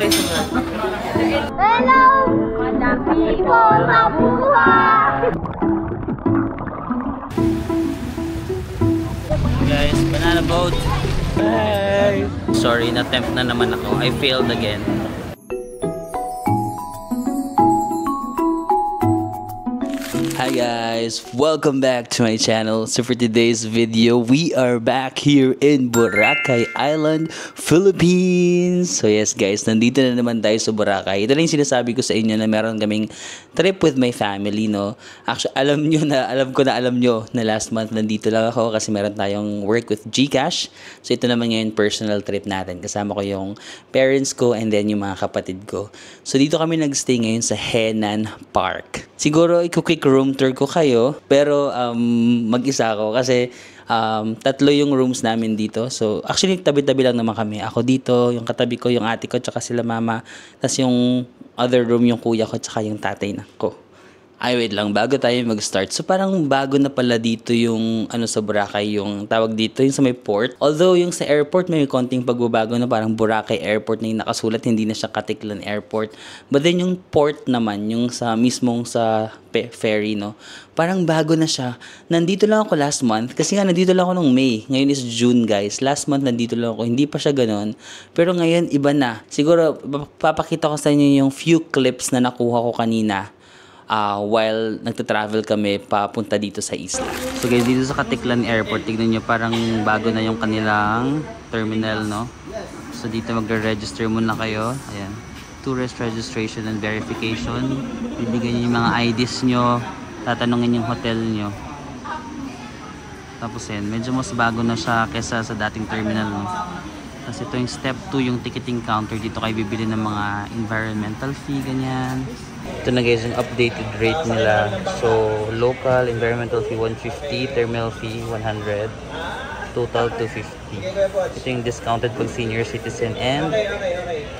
say sumunod. Hello! Mga people sa buhay! Guys, banana boat. Hey! Sorry, na-tempt na naman ako. I failed again. Hi guys, welcome back to my channel. So for today's video, we are back here in Boracay Island, Philippines. So yes guys, nandito na naman tayo sa Boracay. Ito lang yung sinasabi ko sa inyo na meron kaming trip with my family, no? Actually, alam nyo na last month nandito lang ako kasi meron tayong work with GCash. So ito naman ngayon personal trip natin. Kasama ko yung parents ko and then yung mga kapatid ko. So dito kami nagstay ngayon sa Henan Park. Siguro quick room tour ko kayo, pero mag-isa ako kasi tatlo yung rooms namin dito. So actually tabi-tabi lang naman kami. Ako dito, yung katabi ko, yung ate ko, tsaka sila mama. Tapos yung other room yung kuya ko, tsaka yung tatay na ko. Ay, wait lang, bago tayo mag-start. So, parang bago na pala dito yung, sa Boracay, yung tawag dito, yung sa may port. Although, yung sa airport, may konting pagbabago na parang Boracay Airport na yung nakasulat, hindi na siya Katiklan Airport. But then, yung port naman, yung sa mismong sa ferry, no? Parang bago na siya. Nandito lang ako last month, kasi nga nandito lang ako nung May. Ngayon is June, guys. Last month, nandito lang ako. Hindi pa siya ganun. Pero ngayon, iba na. Siguro, papakita ko sa inyo yung few clips na nakuha ko kanina. While nagta-travel kami papunta dito sa isla. So guys, dito sa Katiklan Airport, tignan nyo parang bago na yung kanilang terminal, no? So dito magre-register muna kayo. Ayan. Tourist registration and verification. Bibigyan nyo yung mga IDs nyo. Tatanungin yung hotel nyo. Tapos yan, medyo mas bago na siya kesa sa dating terminal, no? Kasi ito yung step 2, yung ticketing counter. Dito kayo bibili ng mga environmental fee, ganyan. Ito na guys, yung updated rate nila. So, local, environmental fee 150, terminal fee 100, total 250. Ito yung discounted pag senior citizen and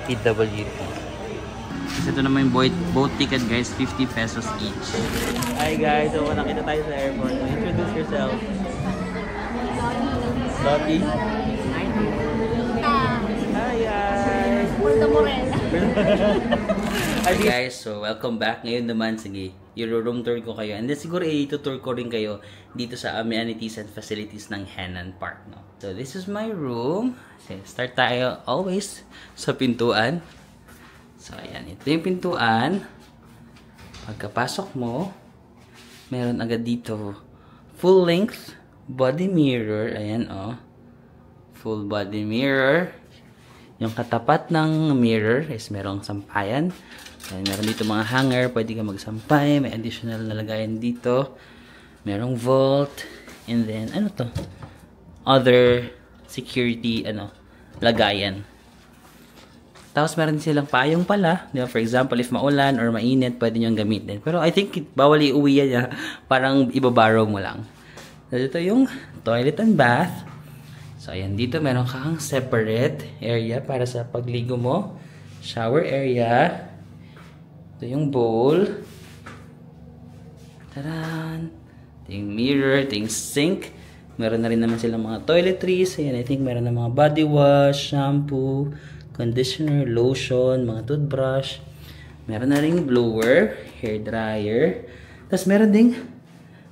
PWD. Kasi ito naman yung boat ticket guys, 50 pesos each. Hi guys, so nakita tayo sa airport. Introduce yourself. Lottie. Hi guys! Punta mo rin. Hi guys, so welcome back. Ngayon naman, sige, i-room tour ko kayo. And then siguro i-tour ko rin kayo dito sa amenities and facilities ng Henan Park, no? So this is my room. So, start tayo always sa pintuan. So ayan, ito yung pintuan. Pagkapasok mo, meron agad dito full length body mirror. Ayan, oh. Full body mirror. Yung katapat ng mirror is merong sampayan. Ayan, meron dito mga hanger. Pwede ka magsampay. May additional na lagayan dito. Merong vault. And then, ano to? Other security, lagayan. Tapos meron silang payong pala. Diba? For example, if maulan or mainit, pwede nyo gamitin. Pero I think bawal iuwi yan. Parang ibabarrow mo lang. So, ito yung toilet and bath. So, ayan, dito meron kang separate area para sa pagligo mo. Shower area. Ito yung bowl. Taran! Ito yung mirror. Ito yung sink. Meron na rin naman silang mga toiletries. Ayan, I think meron na mga body wash, shampoo, conditioner, lotion, mga toothbrush. Meron na rin blower, hair dryer. Tapos meron ding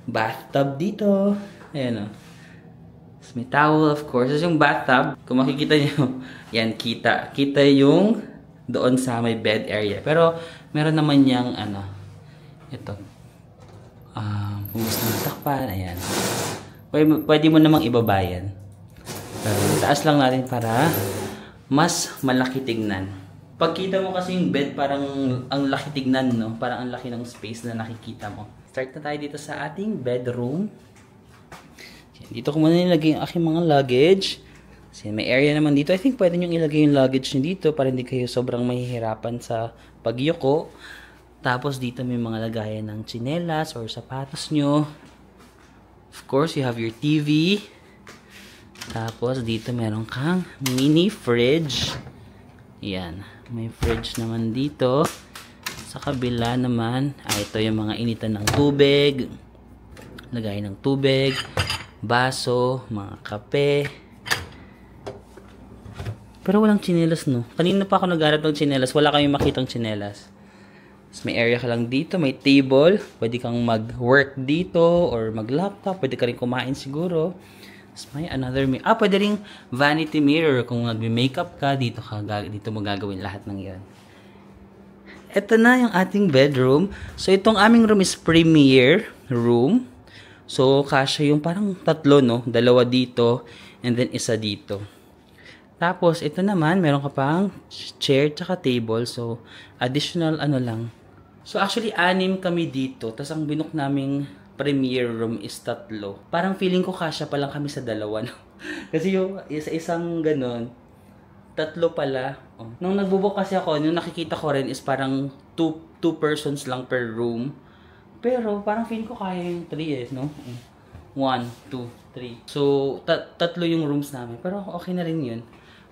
bathtub dito. Ayan, o. May towel, of course. Tapos yung bathtub, kung makikita nyo, yan, kita yung doon sa may bed area. Pero, meron naman yung, ito, pumus ng takpan, ayan. Pwede mo namang ibabayan. Taas lang natin para mas malaki tignan. Pagkita mo kasi yung bed, parang ang laki tignan, no? Parang ang laki ng space na nakikita mo. Start na tayo dito sa ating bedroom. Dito ko muna nilagay yung aking mga luggage. Kasi may area naman dito. I think pwede nyo ilagay yung luggage nyo dito para hindi kayo sobrang mahihirapan sa pagyuko. Tapos dito may mga lagayan ng tsinelas or sapatos nyo. Of course, you have your TV. Tapos dito meron kang mini fridge. Yan. May fridge naman dito. Sa kabila naman, ito yung mga initan ng tubig. Lagay ng tubig. Baso, mga kape. Pero walang tsinelas, no? Kanina pa ako naghanap ng tsinelas. Wala kayong makitang tsinelas. So, may area ka lang dito. May table. Pwede kang mag-work dito or mag-laptop. Pwede ka rin kumain siguro. So, may another pwede ring vanity mirror. Kung nag-makeup ka, dito mo gagawin lahat ng yan. Ito na yung ating bedroom. So, itong aming room is premier room. So, kasya yung parang tatlo, no? Dalawa dito and then isa dito. Tapos, ito naman, meron ka pang chair tsaka table. So, additional lang. So, actually, 6 kami dito. Tapos, ang binook naming premier room is 3. Parang feeling ko kasya pa lang kami sa 2, no? Kasi yung isang ganun, 3 pala. Oh. Nung nagbubuk kasi ako, yung nakikita ko rin is parang 2 persons lang per room. Pero, parang feeling ko kaya yung 3 no? 1, 2, 3. So, 3 yung rooms namin. Pero, okay na rin yun.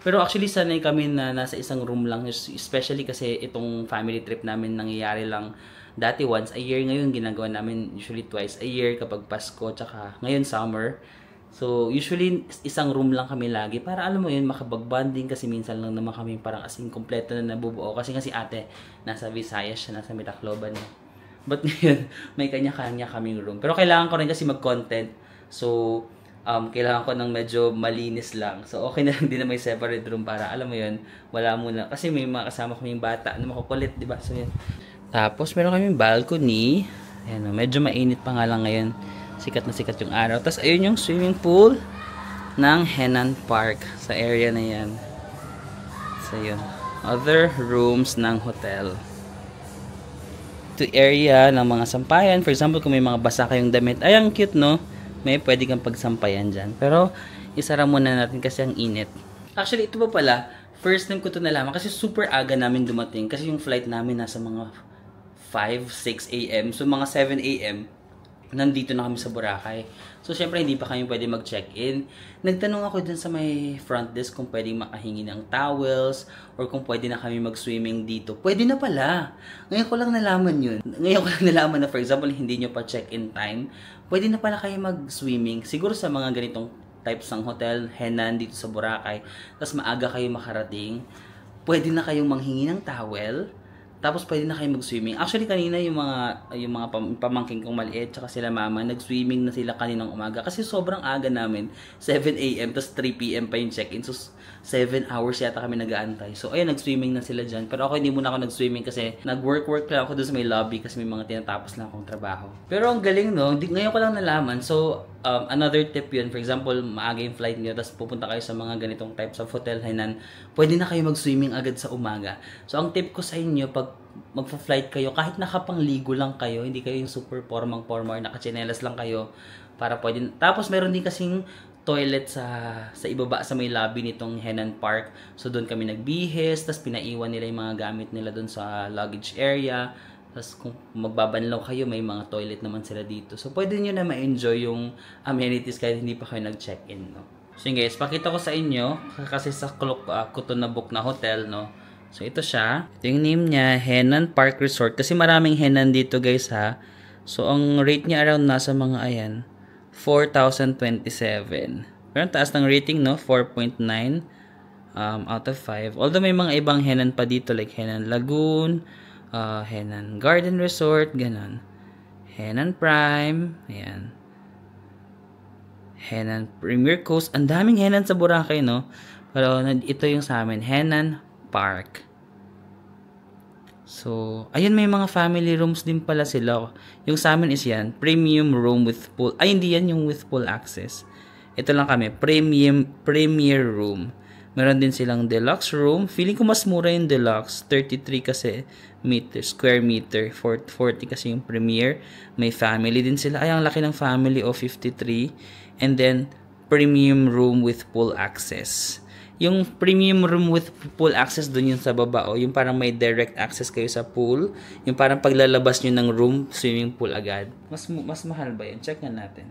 Pero actually, sanay kami na nasa isang room lang. Especially kasi itong family trip namin nangyayari lang dati once a year. Ngayon, ginagawa namin usually twice a year kapag Pasko, tsaka ngayon summer. So, usually, isang room lang kami lagi. Para alam mo yun, makabag-bonding kasi minsan lang naman kami parang asing kompleto na nabubuo. Kasi ate, nasa Visayas siya, nasa Mitacloban. But ngayon, may kanya-kanya kaming room. Pero kailangan ko rin kasi mag-content. So, kailangan ko ng medyo malinis lang. So, okay na lang din na may separate room para, alam mo yun, wala muna. Kasi may mga kasama kaming bata na makukulit, diba? So, yun. Tapos, meron kaming balcony. Ayan, medyo mainit pa nga lang ngayon. Sikat na sikat yung araw. Tapos, ayun yung swimming pool ng Henan Park sa area na yan. So, yun. Other rooms ng hotel. Ito area ng mga sampayan. For example, kung may mga basa kayong damit. Ay, ang cute, no? May pwede kang pagsampayan dyan. Pero, isara muna natin kasi ang init. Actually, ito pa pala, first time ko ito nalaman kasi super aga namin dumating. Kasi yung flight namin nasa mga 5, 6 a.m. So, mga 7 a.m. nandito na kami sa Boracay. So, syempre, hindi pa kami pwede mag-check-in. Nagtanong ako dun sa may front desk kung pwede makahingi ng towels or kung pwede na kami mag-swimming dito. Pwede na pala. Ngayon ko lang nalaman yun. Ngayon ko lang nalaman na, for example, hindi nyo pa check-in time. Pwede na pala kayo mag-swimming. Siguro sa mga ganitong types ng hotel, Henan dito sa Boracay. Tapos maaga kayo makarating. Pwede na kayong manghingi ng towel. Tapos pwede na kayo mag-swimming. Actually kanina yung mga pamangkin kong maliit tsaka sila mama, nag-swimming na sila kaninang umaga kasi sobrang aga namin. 7 a.m. tapos 3 p.m. pa yung check-in. So 7 hours yata kami nag-aantay. So ayun, nag-swimming na sila dyan. Pero ako hindi muna ako nag-swimming kasi nag-work lang ako doon sa may lobby kasi may mga tinatapos lang akong trabaho. Pero ang galing, no? Ngayon ko lang nalaman. So another tip yun. For example, maaga yung flight nyo tapos pupunta kayo sa mga ganitong types of hotel, Henan, pwede na kayo mag-swimming agad sa umaga. So ang tip ko sa inyo, pag magpa-flight kayo, kahit nakapangligo lang kayo, hindi kayo yung super formang-forma or nakachinelas lang kayo, para pwede. Tapos meron din kasing toilet sa ibaba sa may lobby nitong Henan Park. So doon kami nagbihis, tapos pinaiwan nila yung mga gamit nila doon sa luggage area. Tapos kung magbabanlaw kayo, may mga toilet naman sila dito. So pwede nyo na ma-enjoy yung amenities kahit hindi pa kayo nag-check-in, no? So yun guys, pakita ko sa inyo, kasi sa Kuto na book na hotel, no? So ito siya. Ito yung name niya, Henan Park Resort. Kasi maraming Henan dito guys, ha. So ang rate niya around nasa mga, ayan, 4,027. Pero ang taas ng rating, no? 4.9 out of 5. Although may mga ibang Henan pa dito, like Henan Lagoon, Henan Garden Resort, ganon. Henan Prime, ayan. Henan Premier Coast. Ang daming Henan sa Boracay, no? Pero ito yung sa amin, Henan Park. So, ayun, may mga family rooms din pala sila. Yung sa amin is yan, premium room with pool. Ay, hindi yan yung with pool access. Ito lang kami, premier room. Meron din silang deluxe room. Feeling ko mas mura yung deluxe. 33 kasi square meter. 40 kasi yung premier. May family din sila. Ay, ang laki ng family of 53. And then, premium room with pool access. Yung premium room with pool access dun yung sa baba, o yung parang may direct access kayo sa pool, yung parang paglalabas nyo ng room, swimming pool agad. Mas mahal ba yun? Check nga natin.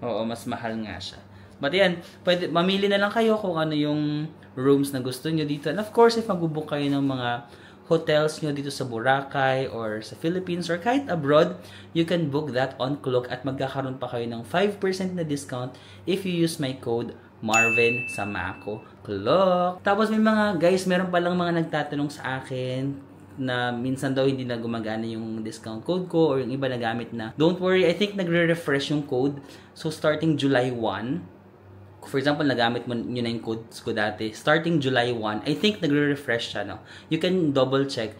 Oo, mas mahal nga siya. But yan, mamili na lang kayo kung ano yung rooms na gusto nyo dito. And of course, if mag-book kayo ng mga hotels nyo dito sa Boracay or sa Philippines or kahit abroad, you can book that on Klook at magkakaroon pa kayo ng 5% na discount if you use my code Marvin Samako Clock. Tapos may mga guys, meron palang mga nagtatanong sa akin na minsan daw hindi na gumagana yung discount code ko or yung iba na gamit na. Don't worry, I think nagre-refresh yung code. So starting July 1, for example, nagamit mo yun na yung codes ko dati. Starting July 1, I think nagre-refresh siya, no? You can double check.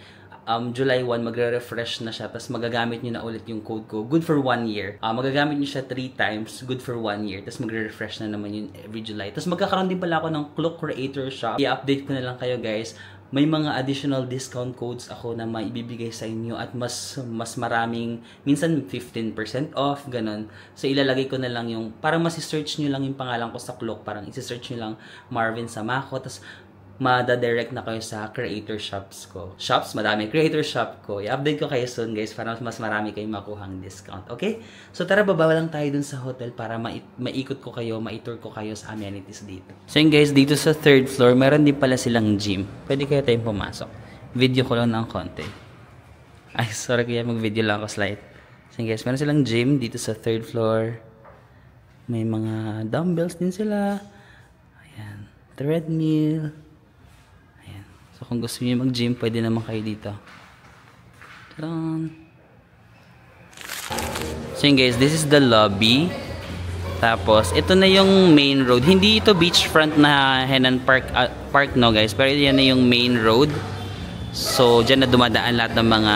July 1, magre-refresh na siya. Tapos magagamit nyo na ulit yung code ko. Good for 1 year. Magagamit nyo siya 3 times. Good for 1 year. Tapos magre-refresh na naman yun every July. Tapos magkakaroon din pala ako ng Clock Creator Shop. I-update ko na lang kayo guys. May mga additional discount codes ako na maibibigay sa inyo at mas maraming, minsan 15% off, ganun. So ilalagay ko na lang yung, parang masi-search nyo lang yung pangalan ko sa Clock. Parang isi-search nyo lang Marvin Samako. Tapos mada-direct na kayo sa creator shops ko. Shops, madami. Creator shop ko. I-update ko kayo soon, guys, para mas marami kayong makuhang discount. Okay? So, tara, baba lang tayo dun sa hotel para maikot ko kayo, ma-tour ko kayo sa amenities dito. So, yun, guys, dito sa 3rd floor, meron din pala silang gym. Pwede kaya tayong pumasok. Video ko lang ng konti. Ay, sorry kaya mag-video lang ako slide. So, yun, guys, meron silang gym dito sa 3rd floor. May mga dumbbells din sila. Ayan. Treadmill. So, kung gusto niyo mag-gym, pwede naman kayo dito. Tadaan! So, yun guys, this is the lobby. Tapos, ito na yung main road. Hindi ito beachfront na Henan Park, no guys. Pero yan na yung main road. So, dyan na dumadaan lahat ng mga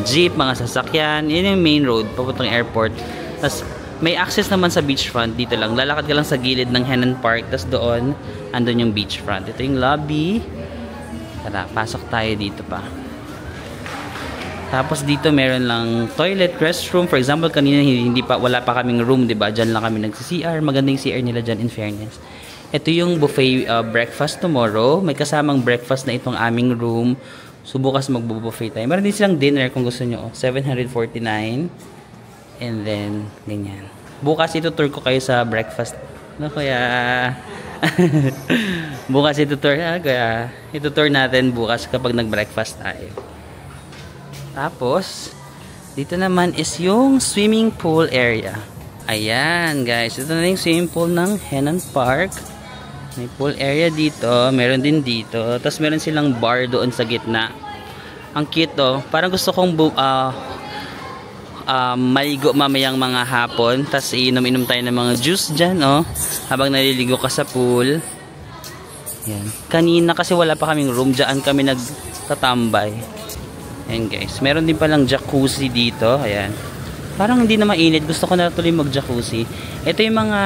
jeep, mga sasakyan. Yan yung main road, papuntang airport. Tapos, may access naman sa beachfront dito lang. Lalakad ka lang sa gilid ng Henan Park. Tapos doon, andun yung beachfront. Ito yung lobby. Tara, pasok tayo dito pa. Tapos dito meron lang toilet, restroom. For example, kanina wala pa kaming room, 'di ba? Diyan lang kami nagsi-CR. Maganda yung CR nila diyan in fairness. Ito yung buffet breakfast tomorrow. May kasamang breakfast na itong aming room. So bukas magbo-buffet tayo. Meron din silang dinner kung gusto niyo. 749. And then ganyan. Bukas itutour ko kayo sa breakfast. No, kuya. Bukas itutour natin bukas kapag nag-breakfast tayo. Tapos dito naman is yung swimming pool area. Ayan guys, ito na yung swimming pool ng Henan Park. May pool area dito, meron din dito. Tapos meron silang bar doon sa gitna. Ang cute oh, parang gusto kong maligo mamayang mga hapon. Tapos iinom-inom tayo ng mga juice dyan, oh, habang naliligo ka sa pool. Yan. Kanina kasi wala pa kaming room, dyan kami nagtatambay. Ayan guys. Meron din palang jacuzzi dito. Ayan. Parang hindi na mainit. Gusto ko na tuloy mag-jacuzzi. Ito yung mga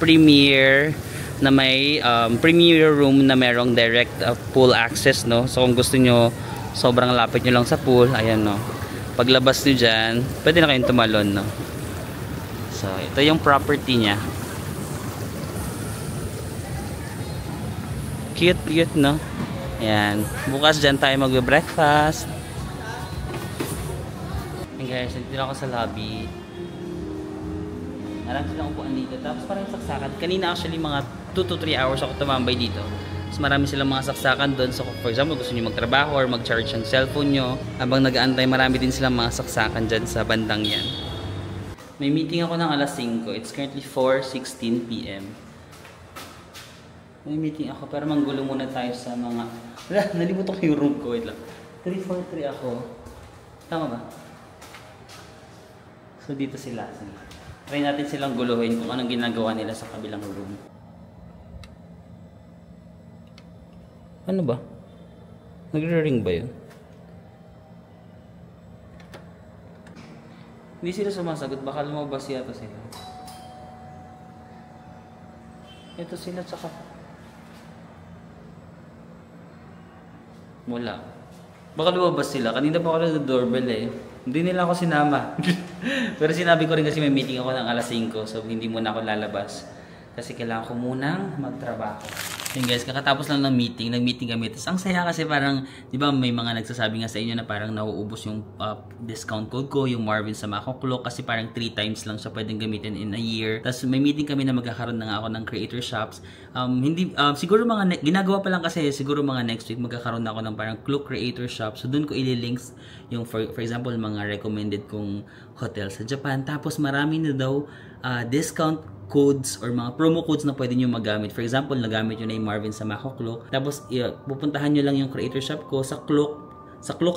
premier na may premier room na merong direct pool access, no. So kung gusto nyo sobrang lapit nyo lang sa pool, ayan, no. Paglabas nyo dyan, pwede na kayong tumalon, no? So, ito yung property niya. Cute, cute, no? Ayan. Bukas dyan tayo mag-breakfast. Ayan guys, nandito ako sa lobby. Marami silang upuan dito. Tapos parang saksakan. Kanina actually mga 2 to 3 hours ako tumambay dito. Marami silang mga saksakan doon. So, for example, gusto nyo magtrabaho or mag-charge ang cellphone nyo. Habang nag-aantay, marami din silang mga saksakan dyan sa bandang yan. May meeting ako ng alas 5. It's currently 4:16 PM. May meeting ako, pero manggulo muna tayo sa mga... Wala, nalimutan ko yung room ko. Wait lang. 343 ako. Tama ba? So, dito sila. Try natin silang guluhin kung anong ginagawa nila sa kabilang room. Ano ba? Nagre-ring ba yun? Hindi sila sumasagot. Baka lumabas yata sila. Ito sila tsaka... Wala. Baka lumabas sila. Kanina pa ako nag-doorbell eh. Hindi nila ako sinama. Pero sinabi ko rin kasi may meeting ako ng alas 5. So hindi muna ako lalabas. Kasi kailangan ko munang magtrabaho. Yun guys, kakatapos lang ng meeting, nag-meeting kami. Tapos ang saya kasi parang, di ba may mga nagsasabi nga sa inyo na parang nauubos yung discount code ko, yung Marvin Samako Clock, kasi parang 3 times lang siya pwedeng gamitin in a year. Tapos may meeting kami na magkakaroon na nga ako ng creator shops. Siguro ginagawa pa lang kasi, siguro mga next week magkakaroon na ako ng parang Clock creator shop. So dun ko ililinks yung for example mga recommended kong hotel sa Japan. Tapos marami na daw discount codes or mga promo codes na pwede nyo magamit. For example, nagamit nyo na yung Marvin Samaco Cloak. Tapos, pupuntahan nyo lang yung creator shop ko sa Klook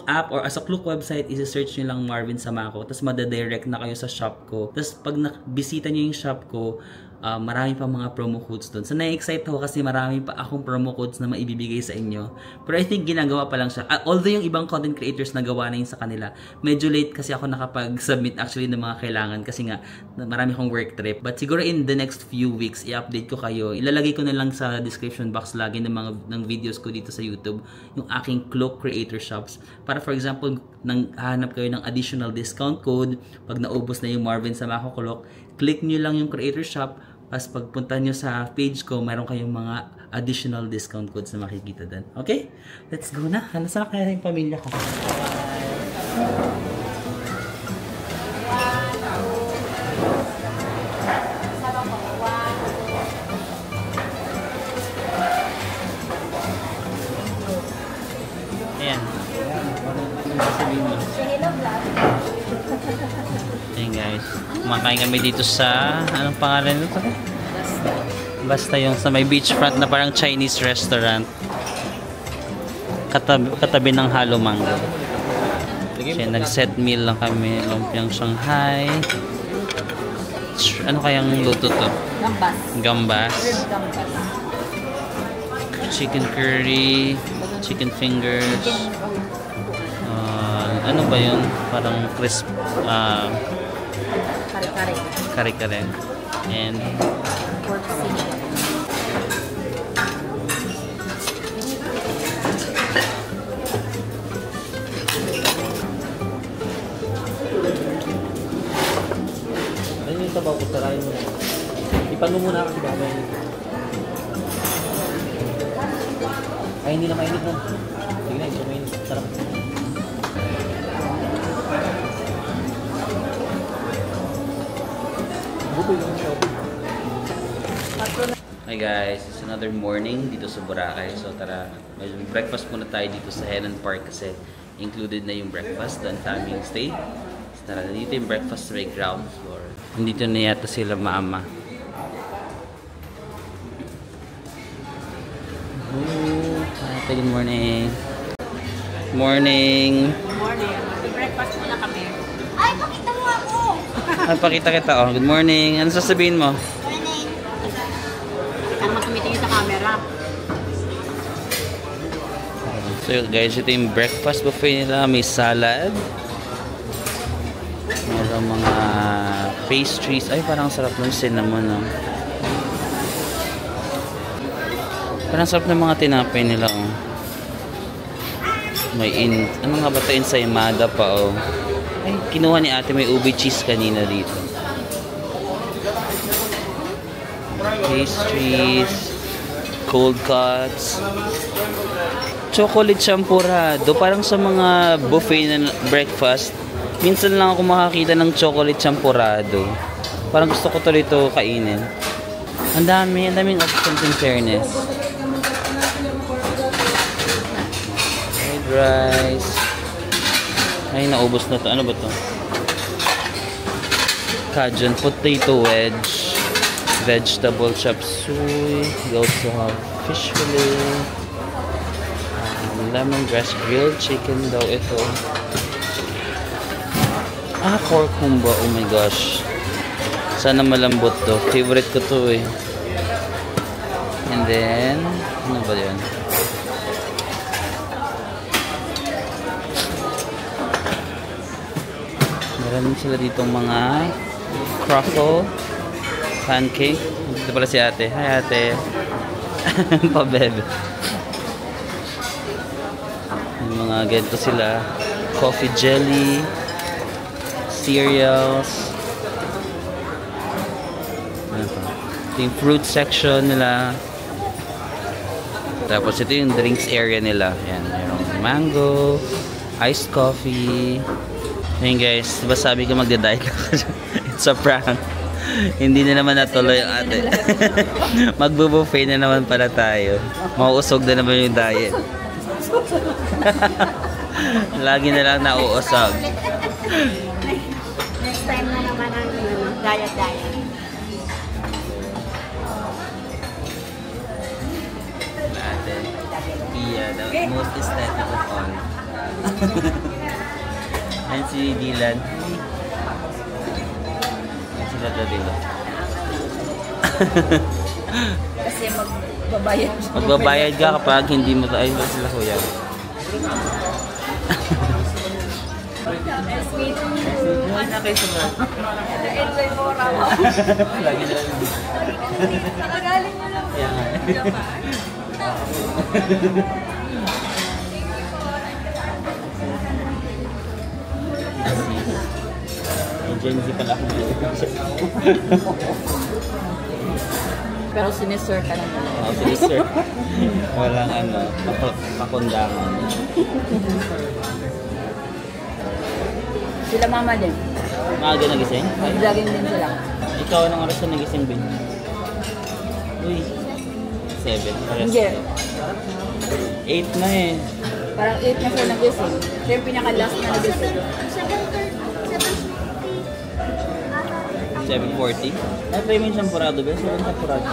app or sa Klook website, isi-search nyo lang Marvin Samaco. Tapos, madadirect na kayo sa shop ko. Tapos, pag bisita nyo yung shop ko, marami pa mga promo codes doon. So, na-excite ako kasi marami pa akong promo codes na maibibigay sa inyo. Pero I think ginagawa pa lang siya. Although yung ibang content creators nagawa na yun sa kanila, medyo late kasi ako nakapag-submit actually ng mga kailangan kasi nga marami akong work trip. But siguro in the next few weeks, i-update ko kayo. Ilalagay ko na lang sa description box lagi ng videos ko dito sa YouTube yung aking Klook Creator Shops. Para for example, nang hahanap kayo ng additional discount code, pag naubos na yung Marvin Samaco Cloak, click nyo lang yung Creator Shop. Pas pagpunta nyo sa page ko, mayroon kayong mga additional discount codes na makikita doon. Okay? Let's go na. Nasaan na kaya yung pamilya ko? Ayan. Ayan guys. Kumakain kami dito sa, anong pangalan nito? Basta yung sa may beachfront na parang Chinese restaurant. Katabi ng Halo Mango. Kaya nag-set meal lang kami. Lumpiang Shanghai. Ano kayang luto to? Gambas. Gambas. Chicken curry. Chicken fingers. Ano ba yun? Parang crisp. Kare-kare. And Pork sisig. Ayun yung sabaw ko, sarayin mo. Ipan mo muna kasi baka mainit. Ay, hindi na mainit mo. Sige na, ito mainit. Sarap. Hi guys, it's another morning dito sa Boracay. So tara, may breakfast muna tayo dito sa Henan Park kasi included na yung breakfast doon sa aming stay. So tara, dito yung breakfast sa may ground floor. Nandito na yata sila mama. Ate, good morning. Morning. Morning. Breakfast muna kami. Ay, pakita mo ako! Ay, pakita kita. Oh, good morning. Ano sasabihin mo? Morning. Saan mo tumitingin sa camera? So guys, ito yung breakfast buffet nila. May salad. Meron mga pastries. Ay, parang sarap ng cinnamon. Oh. Parang sarap ng mga tinapay nila. Oh. May ano nga ba ito? Ensaymada pa. Oh. Ay, kinuha ni ate. May ube cheese kanina dito. Pastries. Cold cuts. Chocolate champurrado. Parang sa mga buffet na breakfast, minsan lang ako makakita ng chocolate champurrado. Parang gusto ko tuloy ito kainin. Ang daming options in fairness. Fried rice. Ay, naubos na to. Ano ba to? Cajun potato wedge. Vegetable chop suey. We also have fish fillet. Lemongrass grilled chicken daw ito. Cucumber. Oh my gosh. Sana malambot to. Favorite ko to eh. And then, ano ba yun? Meron sila ditong mga croffle pancake. Dito pala si ate. Hi ate. Pabebe. Yung mga ganito sila. Coffee jelly. Cereals. Ito yung fruit section nila. Tapos ito yung drinks area nila. Yan. Mayroong mango. Iced coffee. Ayun guys. Diba sabi ko magda-diet ako? It's a prank. Hindi na naman natuloy ang ate. Magbo-buffet na naman para tayo. Mauusog na naman yung diet. Lagi na lang nauusog. Next time na naman ang diet. Yeah, the most aesthetic of all. And si Dylan. Sila Dadilo. Kasi magbabayad siya. Magbabayad ka kapag hindi mo tayo sila kuya. Nice meeting you. Buhay na kayo sa mga. Enjoy mo raw. Lagi na lang. Nakagaling mo lang. Kaya nga. Gen Z pala ako. Pero sinisir ka naman. Oh, sige sir. Walang ano, pakundangan. Sila mama din. Maaga nagising? Mag-vlogging din sila. Ikaw, anong oras na nagising, Ben? Uy, 7. Hindi. 8 na eh. Parang 8 na siya nagising. Siya yung pinaka-last na nagising. 7:40. Na-try mo yung champurado, Ben? 7 champurado.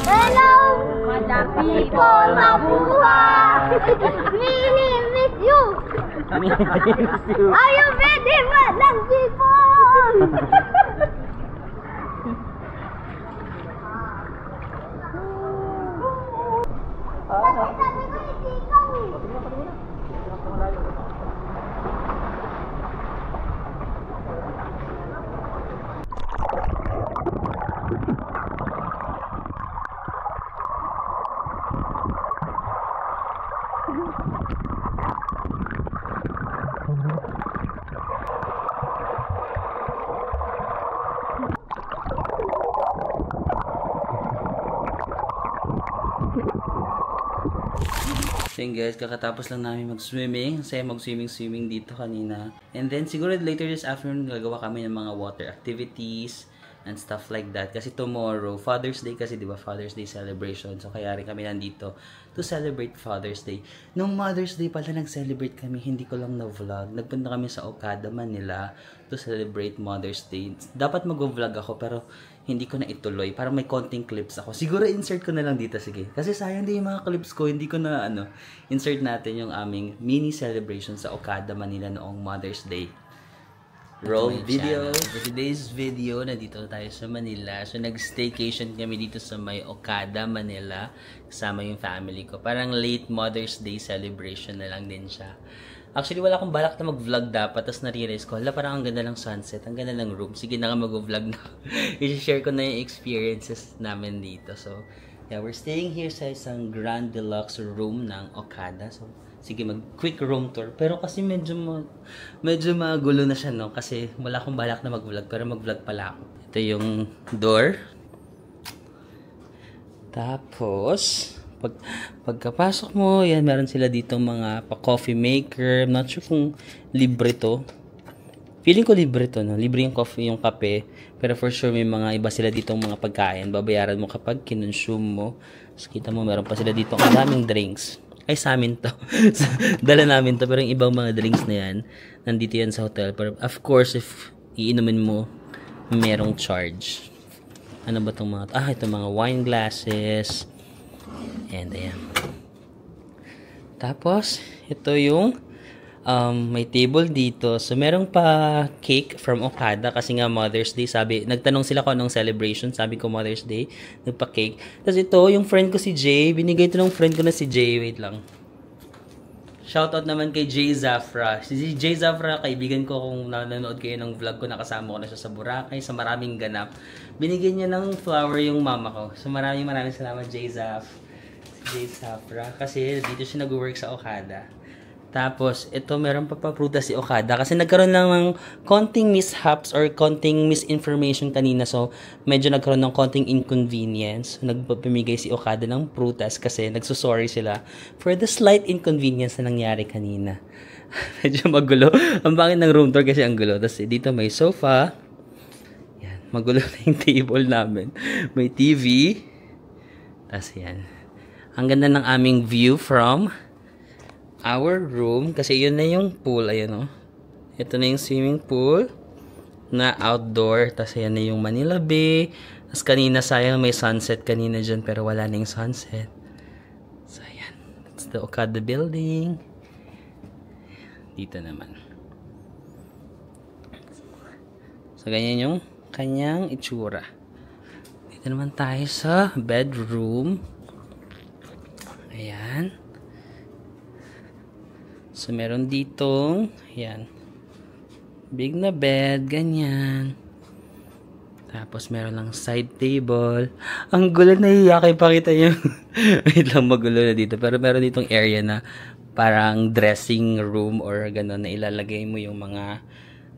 Hello, mga people, mabuhay! Mini miss you! Are you ready, mga people? Sabi ko, hindi ikaw eh. So yun guys, kakatapos lang namin mag-swimming. Kasi mag-swimming dito kanina. And then siguro later this afternoon gagawa kami ng mga water activities and stuff like that. Kasi tomorrow, Father's Day kasi, di ba? Father's Day celebration. So kaya rin kami nandito to celebrate Father's Day. Nung Mother's Day pala nag-celebrate kami, hindi ko lang na-vlog. Nagpunta kami sa Okada, Manila to celebrate Mother's Day. Dapat mag-vlog ako pero hindi ko na ituloy. Parang may konting clips ako. Siguro insert ko na lang dito, sige. Kasi sayang din yung mga clips ko. Hindi ko na, insert natin yung aming mini celebration sa Okada, Manila noong Mother's Day. Roll video. For today's video, nandito tayo sa Manila. So, nag-staycation kami dito sa may Okada, Manila. Kasama yung family ko. Parang late Mother's Day celebration na lang din siya. Actually, wala akong balak na mag-vlog dapat. Tapos na-realize ko, hala, parang ang ganda ng sunset. Ang ganda ng room. Sige na nga mag-vlog na. I-share ko na yung experiences namin dito. So, yeah, we're staying here sa isang Grand Deluxe room ng Okada. So, sige, mag-quick room tour. Pero kasi medyo magulo na siya, no? Kasi wala akong balak na mag-vlog. Pero mag-vlog pala ako. Ito yung door. Tapos, pagkapasok mo, yan, meron sila ditong mga pa-coffee maker. I'm not sure kung libre to. Feeling ko libre to, no? Libre yung coffee, yung kape. Pero for sure, may mga iba sila ditong mga pagkain. Babayaran mo kapag kinonsume mo. So, kita mo, meron pa sila ditong ang daming drinks. Ay, sa amin to. Dala namin to. Pero yung ibang mga drinks na yan, nandito yan sa hotel. Pero of course, if iinumin mo, merong charge. Ano ba itong mga... itong mga wine glasses. And ayan. Tapos, ito yung may table dito. So, merong pa cake from Okada kasi nga Mother's Day. Sabi, nagtanong sila kung anong celebration. Sabi ko Mother's Day. Nagpa-cake. Tapos ito, yung friend ko si Jay. Binigay ito ng friend ko na si Jay. Wait lang. Shoutout naman kay Jay Zafra. Si Jay Zafra, kaibigan ko kung nanonood kayo ng vlog ko. Nakasama ko na siya sa Boracay, sa maraming ganap. Binigyan niya ng flower yung mama ko. So, maraming salamat Jay Zafra. Kasi dito siya nag-work sa Okada. Tapos, ito meron pa prutas si Okada. Kasi nagkaroon lang ng konting mishaps or konting misinformation kanina. So, medyo nagkaroon ng konting inconvenience. So, nagpapamigay si Okada ng prutas kasi nagsusorry sila for the slight inconvenience na nangyari kanina. Medyo magulo. Ang bangin ng room tour kasi ang gulo. Tapos, dito may sofa. Yan. Magulo na yung table namin. May TV. Tapos, yan. Ang ganda ng aming view from our room. Kasi yun na yung pool. Ayan o. Ito na yung swimming pool. na outdoor. Tapos ayan na yung Manila Bay. Tapos kanina sayang may sunset kanina dyan pero wala na yung sunset. So ayan. That's the Okada building. Dito naman. So ganyan yung kanyang itsura. Dito naman tayo sa bedroom. Ayan. So meron ditong, ayan, big na bed, ganyan. Tapos meron lang side table. Ang gulo, naiiyak, ipakita nyo. Wait lang, magulo na dito. Pero meron ditong area na parang dressing room or gano'n na ilalagay mo yung mga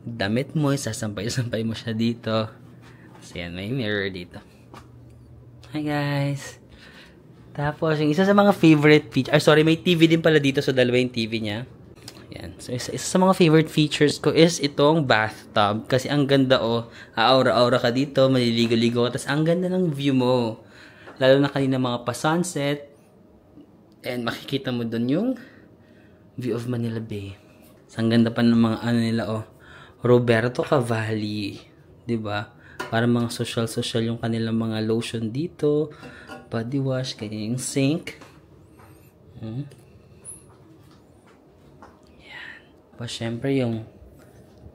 damit mo. Sasampay-sampay mo siya dito. So yan, may mirror dito. Hi guys. Tapos, yung isa sa mga favorite features, sorry, may TV din pala dito, so dalawa yung TV niya. Yan. So, isa sa mga favorite features ko is itong bathtub. Kasi ang ganda, aura-aura ka dito, maliligo-ligo ka, tapos ang ganda ng view mo. Lalo na kanina mga pa-sunset. And makikita mo dun yung view of Manila Bay. So, ang ganda pa ng mga ano nila, Roberto Cavalli. Diba? Para mga social-social yung kanilang mga lotion dito. Body wash, ganyan yung sink. Yan. Tapos, syempre, yung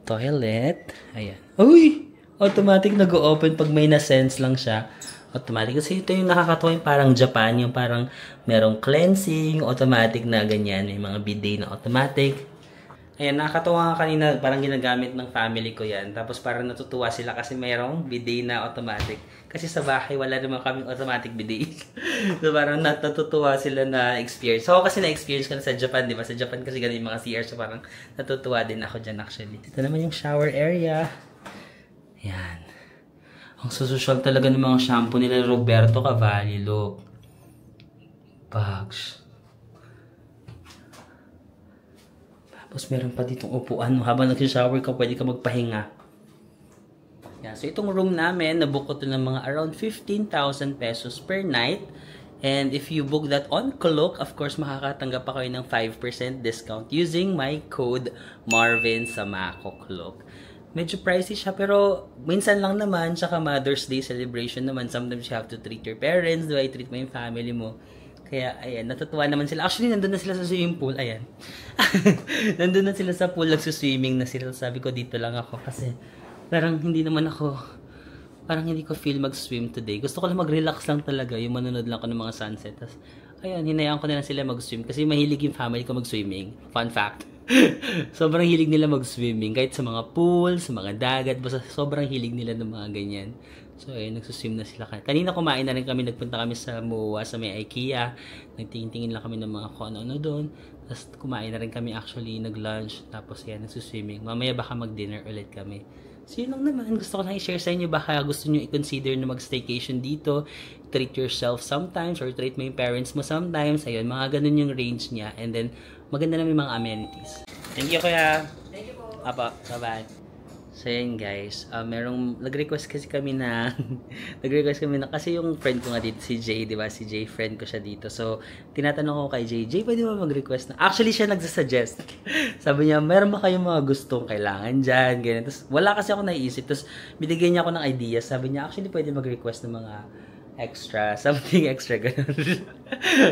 toilet. Ayan. Uy! Automatic nag-o-open pag may na-sense lang siya. Automatic. Kasi ito yung nakakatuwa yung parang Japan. Yung parang merong cleansing, automatic na ganyan. May mga bidet na automatic. Ayan, nakakatuwa nga kanina, parang ginagamit ng family ko yan. Tapos parang natutuwa sila kasi mayroong bidet na automatic. Kasi sa bahay, wala naman kaming automatic bidet. So parang natutuwa sila na experience. So ako kasi na-experience ko na sa Japan, di ba? Sa Japan kasi ganun yung mga CR. So parang natutuwa din ako dyan actually. Ito naman yung shower area. Ayan. Ang sususyal talaga ng mga shampoo nila Roberto Cavalli. Look. Bags. Tapos meron pa ditong upuan. Habang nag-shower ka, pwede ka magpahinga. Yeah, so itong room namin, nabook ko ito ng mga around 15,000 pesos per night. And if you book that on Klook, of course, makakatanggap pa kayo ng 5% discount using my code Marvin sa Mako Klook. Medyo pricey siya, pero minsan lang naman, tsaka Mother's Day celebration naman. Sometimes you have to treat your parents, do I treat mo yung family mo. Kaya, ayan, natutuwa naman sila. Actually, nandun na sila sa swimming pool. Ayan. Nandun na sila sa pool, nagsuswimming na sila. Sabi ko, dito lang ako. Kasi, parang hindi naman ako, parang hindi ko feel mag-swim today. Gusto ko lang mag-relax lang talaga. Yung manonood lang ako ng mga sunset. Tapos, ayun, hinayaan ko na lang sila mag-swim. Kasi mahilig yung family ko mag-swimming. Fun fact. Sobrang hilig nila mag-swimming. Kahit sa mga pool, sa mga dagat. Basta sobrang hilig nila ng mga ganyan. So, ayun, nagsuswim na sila. Kanina kumain na rin kami, nagpunta kami sa MOA, sa may IKEA. Nagtingin-tingin lang kami ng mga kung ano-ano doon. Tapos, kumain na rin kami actually, nag-lunch. Tapos, yan, nagsuswimming. Mamaya baka mag-dinner ulit kami. So, yun lang naman. Gusto ko lang i-share sa inyo. Baka gusto nyo i-consider na mag-staycation dito. Treat yourself sometimes or treat mo yung parents mo sometimes. Ayun, mga ganun yung range niya. And then, maganda na may mga amenities. Thank you, kuya. Thank you po. Apa, bye-bye. So yun guys, nag-request kasi kami na kasi yung friend ko nga dito si Jay, di ba? Si Jay, friend ko siya dito. So tinatanong ko kay Jay, pwede ba mag-request na? Actually siya nagsusuggest. Sabi niya, meron ba kayong mga gustong kailangan dyan? Ganyan. Tapos wala kasi ako naiisip. Tapos binigyan niya ako ng idea. Sabi niya, actually pwede mag-request ng mga extra, something extra, ganun.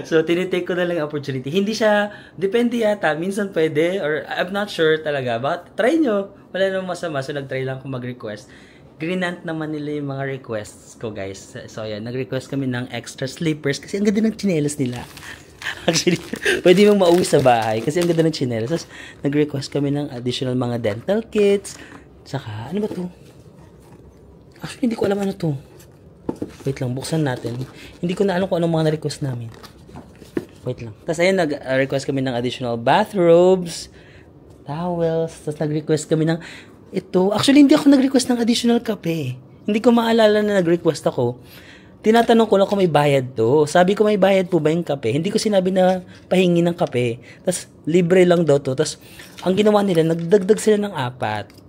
So, tinitake ko na lang opportunity. Hindi siya, depende yata, minsan pwede, or I'm not sure talaga, but try nyo. Wala namang masama, so nag-try lang ako mag-request. Grinant naman nila yung mga requests ko, guys. So, yan, nag-request kami ng extra slippers, kasi ang ganda ng tsinelas nila. Actually, pwede mong mauwi sa bahay, kasi ang ganda ng tsinelas. Tapos, nag-request kami ng additional mga dental kits, saka, ano ba to? Actually, hindi ko alam ano to. Wait lang, buksan natin. Hindi ko na alam kung anong mga na-request namin. Wait lang. Tapos ayun, nag-request kami ng additional bathrobes, towels, tapos nag-request kami ng ito. Actually, hindi ako nag-request ng additional kape. Hindi ko maalala na nag-request ako. Tinatanong ko lang kung may bayad to. Sabi ko, may bayad po ba yung kape? Hindi ko sinabi na pahingi ng kape. Tapos, libre lang daw to. Tapos, ang ginawa nila, nagdagdag sila ng 4.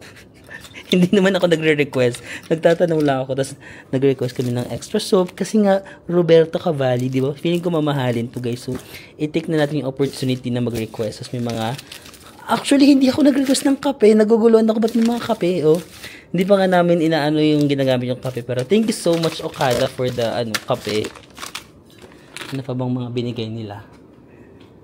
Hindi naman ako nagre-request. Nagtatanong lang ako. Tapos, nag-request kami ng extra soap. Kasi nga, Roberto Cavalli, di ba? Feeling ko mamahalin to, guys. So, i-take na natin yung opportunity na mag-request. Tapos, may mga Actually, hindi ako nag-request ng kape. Naguguluhan ako ba't may mga kape, oh. Hindi pa nga namin inaano yung ginagamit yung kape. Pero thank you so much, Okada, for the, kape. Ano pa bang mga binigay nila?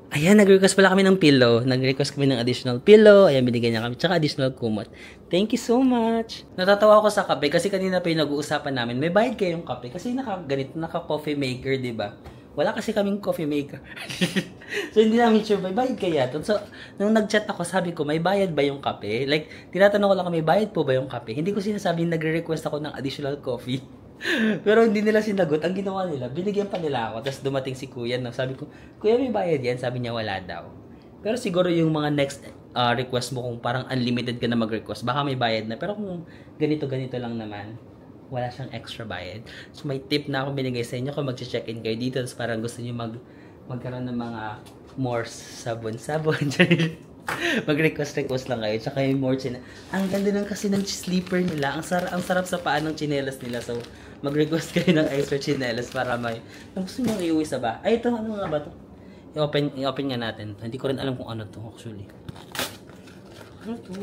Ayan, nag-request pala kami ng pillow. Nag-request kami ng additional pillow. Ayan, binigay niya kami. Tsaka additional kumot. Thank you so much. Natatawa ako sa kape kasi kanina pa yung nag-uusapan namin. May bayad kayong kape kasi naka-coffee maker, diba? Wala kasi kaming coffee maker. So, hindi namin sure, may bayad kaya ito. So, nung nag-chat ako, sabi ko, may bayad ba yung kape? Like, tinatanong ko lang, may bayad po ba yung kape? Hindi ko sinasabing nagre-request ako ng additional coffee. Pero hindi nila sinagot. Ang ginawa nila, binigyan pa nila ako. Tapos dumating si Kuya. Sabi ko, Kuya, may bayad yan? Sabi niya, wala daw. Pero siguro yung mga next request mo, kung parang unlimited ka na mag-request, baka may bayad na. Pero kung ganito-ganito lang naman, wala siyang extra bayad. So may tip na ako binigay sa inyo kung mag-check-in kayo dito. Tapos parang gusto niyo magkaroon ng mga more sabon-sabon. Mag-request lang kayo. Tsaka yung more ang ganda lang kasi ng sleeper nila. Ang sarap sa paa ng chinelas nila. So mag-request kayo ng extra chinelas para may gusto nyo iuwi sa ba. Ay, ito, ano nga ba ito? I-open nga natin. Hindi ko rin alam kung ano to actually. Ano to?